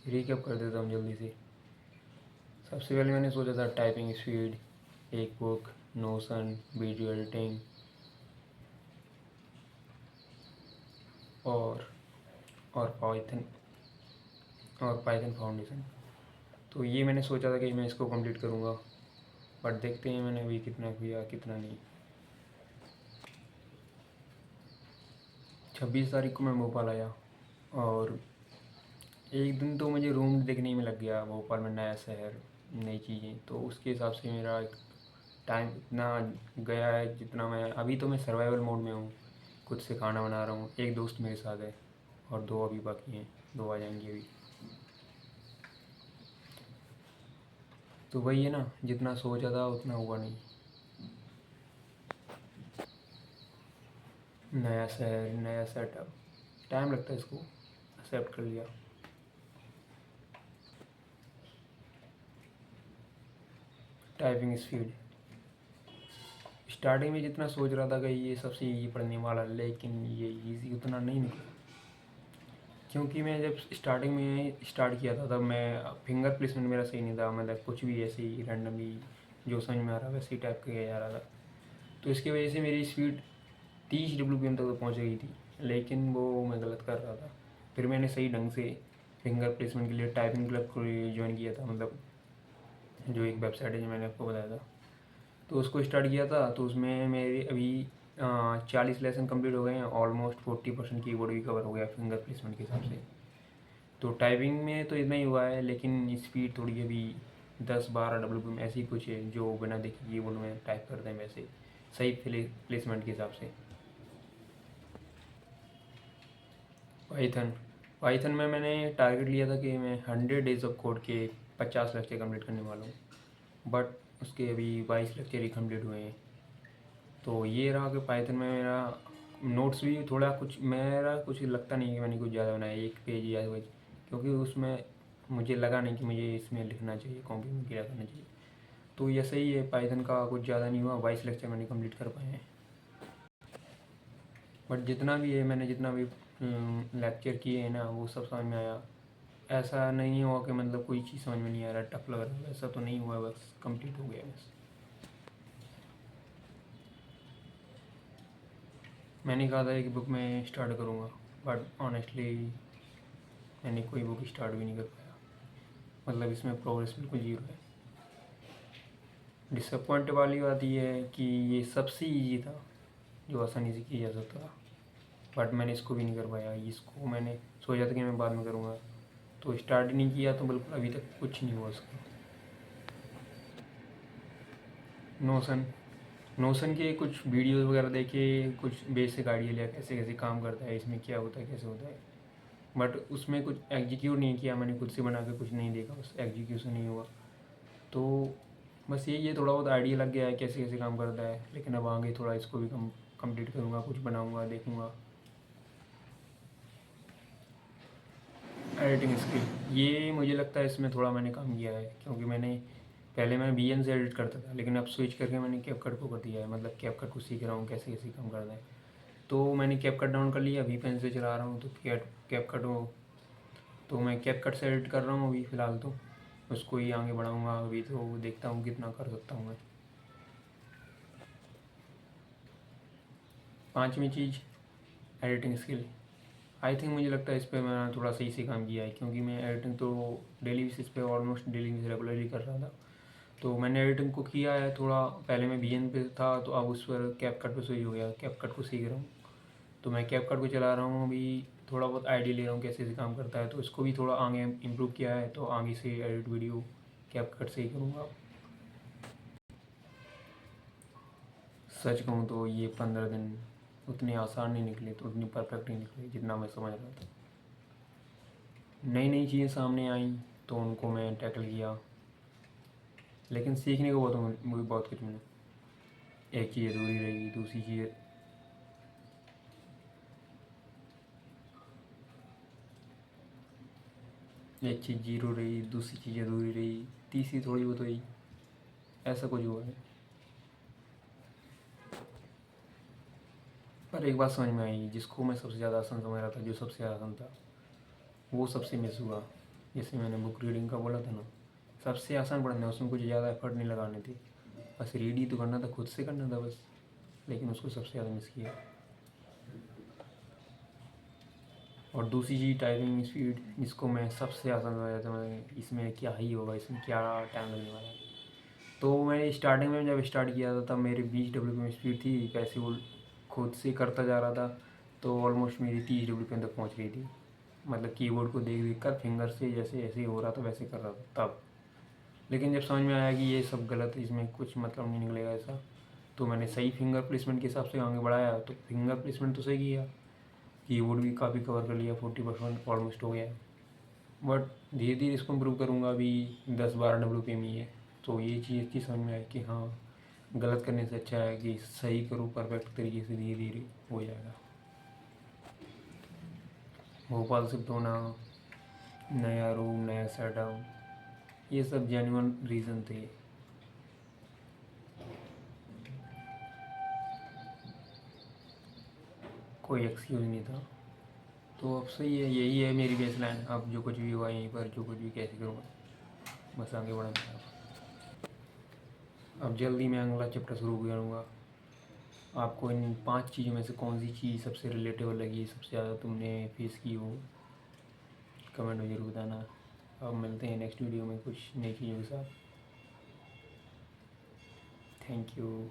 Recap कर देता हूँ जल्दी से। सबसे पहले मैंने सोचा था टाइपिंग स्पीड, एक बुक, नोशन, वीडियो एडिटिंग और और पाइथन फाउंडेशन। तो ये मैंने सोचा था कि मैं इसको कंप्लीट करूँगा, बट देखते हैं मैंने अभी कितना किया कितना नहीं। 26 तारीख को मैं भोपाल आया और एक दिन तो मुझे रूम देखने में लग गया। भोपाल में नया शहर, नई चीज़ें, तो उसके हिसाब से मेरा टाइम इतना गया है जितना मैं अभी तो मैं सर्वाइवल मोड में हूँ। खुद से खाना बना रहा हूँ। एक दोस्त मेरे साथ है और 2 अभी बाकी हैं, 2 आ जाएंगे अभी। तो वही है ना, जितना सोचा था उतना हुआ नहीं। नया शहर, नया सेटअप, टाइम लगता है इसको। एक्सेप्ट कर लिया। टाइपिंग स्पीड, स्टार्टिंग में जितना सोच रहा था कि ये सबसे ईजी पढ़ने वाला, लेकिन ये ईजी उतना नहीं निकला। क्योंकि मैं जब स्टार्टिंग में स्टार्ट किया था तब मैं फिंगर प्लेसमेंट मेरा सही नहीं था। मतलब कुछ भी ऐसे ही रैंडमली जो समझ में आ रहा वैसे ही टाइप किया जा रहा था। तो इसकी वजह से मेरी स्पीड 30 WPM तक तो पहुँच गई थी, लेकिन वो मैं गलत कर रहा था। फिर मैंने सही ढंग से फिंगर प्लेसमेंट के लिए टाइपिंग क्लब को ज्वाइन किया था। मतलब जो एक वेबसाइट है जो मैंने आपको बताया था, तो उसको स्टार्ट किया था। तो उसमें मेरे अभी 40 लेसन कंप्लीट हो गए हैं। ऑलमोस्ट 40% कीबोर्ड भी कवर हो गया फिंगर प्लेसमेंट के हिसाब से। तो टाइपिंग में तो इतना ही हुआ है, लेकिन स्पीड थोड़ी अभी 10-12 WPM ऐसी कुछ है जो बिना देखे कीबोर्ड में टाइप करते हैं वैसे, सही प्लेसमेंट के हिसाब से। पाइथन पाइथन में मैंने टारगेट लिया था कि मैं 100 डेज ऑफ कोड के 50 लेक्चर कंप्लीट करने वाला हूँ, बट उसके अभी 22 लेक्चर ही कंप्लीट हुए हैं। तो ये रहा कि पाइथन में मेरा नोट्स भी थोड़ा कुछ, मेरा कुछ लगता नहीं कि मैंने कुछ ज़्यादा बनाया, 1 पेज या कुछ, क्योंकि उसमें मुझे लगा नहीं कि मुझे इसमें लिखना चाहिए, कॉपी में क्या करना चाहिए। तो ये सही है, पाइथन का कुछ ज़्यादा नहीं हुआ, 22 लेक्चर मैंने कंप्लीट कर पाए हैं। बट जितना भी है, मैंने जितना भी लेक्चर किए हैं ना, वो सब समझ में आया। ऐसा नहीं हुआ कि मतलब कोई चीज़ समझ में नहीं आ रहा, टफ लग रहा है, ऐसा तो नहीं हुआ। बस कंप्लीट हो गया बस। मैंने कहा था कि बुक में स्टार्ट करूँगा, बट ऑनेस्टली मैंने कोई बुक स्टार्ट भी नहीं कर पाया। मतलब इसमें प्रोग्रेस बिल्कुल जीरो है। डिसअपॉइंट वाली बात ये है कि ये सबसे ईजी था जो आसानी से किया जा सकता था, बट मैंने इसको भी नहीं कर पाया। इसको मैंने सोचा था कि मैं बाद में करूँगा, तो स्टार्ट ही नहीं किया, तो बिल्कुल अभी तक कुछ नहीं हुआ उसका। नोशन नोशन के कुछ वीडियोस वगैरह देखे, कुछ बेसिक आइडिया लिया कैसे कैसे काम करता है, इसमें क्या होता है, कैसे होता है, बट उसमें कुछ एग्जीक्यूट नहीं किया मैंने। खुद से बना के कुछ नहीं देखा, बस एग्जीक्यूशन नहीं हुआ। तो बस ये थोड़ा बहुत आइडिया लग गया है कैसे कैसे काम करता है, लेकिन अब आगे थोड़ा इसको भी कंप्लीट करूँगा, कुछ बनाऊँगा, देखूँगा। एडिटिंग स्किल, ये मुझे लगता है इसमें थोड़ा मैंने काम किया है, क्योंकि मैंने पहले मैं VN से एडिट करता था, लेकिन अब स्विच करके मैंने कैपकट को कर दिया है। मतलब कैपकट को सीख रहा हूँ कैसे कैसे काम करता है। तो मैंने कैपकट डाउन कर लिया, VPN से चला रहा हूँ, तो कैपकट हो, तो मैं कैपकट से एडिट कर रहा हूँ अभी फ़िलहाल। तो उसको ही आगे बढ़ाऊँगा अभी, तो देखता हूँ कितना कर सकता हूँ मैं। 5वीं चीज़, एडिटिंग स्किल। आई थिंक मुझे लगता है इस पर मैंने थोड़ा सही से काम किया है, क्योंकि मैं एडिटिंग तो डेली बेसिस पे, ऑलमोस्ट डेली बेसिस रेगुलरली कर रहा था। तो मैंने एडिटिंग को किया है थोड़ा। पहले मैं VN पे था, तो अब उस पर कैपकट पे स्विच हो गया, कैपकट को सीख रहा हूँ। तो मैं कैपकट को चला रहा हूँ अभी, थोड़ा बहुत आइडिया ले रहा हूँ कैसे कैसे काम करता है। तो इसको भी थोड़ा आगे इम्प्रूव किया है, तो आगे से एडिट वीडियो कैपकट से ही करूँगा। सच कहूँ तो ये 15 दिन उतने आसान नहीं निकले, तो उतनी परफेक्ट नहीं निकले जितना मैं समझ रहा था। नई नई चीज़ें सामने आई तो उनको मैं टैकल किया, लेकिन सीखने को बहुत कुछ मिला। एक चीज़ अधूरी रही, दूसरी चीज़, एक चीज़ जीरो रही, दूसरी चीज़ अधूरी रही, तीसरी थोड़ी बहुत हुई। ऐसा कुछ हुआ है। पर एक बात समझ में आई, जिसको मैं सबसे ज़्यादा आसान समझ रहा था, जो सबसे आसान था, वो सबसे मिस हुआ। जैसे मैंने बुक रीडिंग का बोला था ना, सबसे आसान पढ़ना है, उसमें कुछ ज़्यादा एफर्ट नहीं लगाने थे, बस रीड ही तो करना था, खुद से करना था बस, लेकिन उसको सबसे ज़्यादा मिस किया। और दूसरी चीज़ टाइपिंग स्पीड, जिसको मैं सबसे आसान लगाया था, मैं इसमें क्या ही होगा, इसमें क्या टाइम लगने वाला है। तो मैंने स्टार्टिंग में जब स्टार्ट किया था तब मेरी 20 WPM स्पीड थी, वैसे वो खुद से करता जा रहा था, तो ऑलमोस्ट मेरी 30 WPM तक पहुंच गई थी। मतलब कीबोर्ड को देख देख कर फिंगर से जैसे ऐसे ही हो रहा था वैसे कर रहा था तब। लेकिन जब समझ में आया कि ये सब गलत है, इसमें कुछ मतलब नहीं निकलेगा ऐसा, तो मैंने सही फिंगर प्लेसमेंट के हिसाब से आगे बढ़ाया, तो फिंगर प्लेसमेंट तो सही किया, कीबोर्ड भी काफ़ी कवर कर लिया, 40% ऑलमोस्ट हो गया है। बट धीरे धीरे इसको इम्प्रूव करूँगा, अभी 10-12 WPM ही है। तो ये चीज़ की समझ में आए कि हाँ, गलत करने से अच्छा है कि सही करूँ परफेक्ट तरीके से, धीरे धीरे हो जाएगा। भोपाल शिफ्ट होना, नया रूम, नया सेटअप, ये सब जेन्युइन रीज़न थे। कोई एक्सक्यूज़ नहीं था। तो अब सही है, यही है मेरी बेसलाइन। अब जो कुछ भी हुआ यहीं पर, जो कुछ भी कैसे करूँगा, बस आगे बढ़ना। अब जल्दी मैं अगला चैप्टर शुरू करूँगा। आपको इन 5 चीज़ों में से कौन सी चीज़ सबसे रिलेटेबल लगी, सबसे ज़्यादा तुमने फेस की हो, कमेंट में ज़रूर बताना। अब मिलते हैं नेक्स्ट वीडियो में कुछ नई चीज़ों के साथ। Thank you.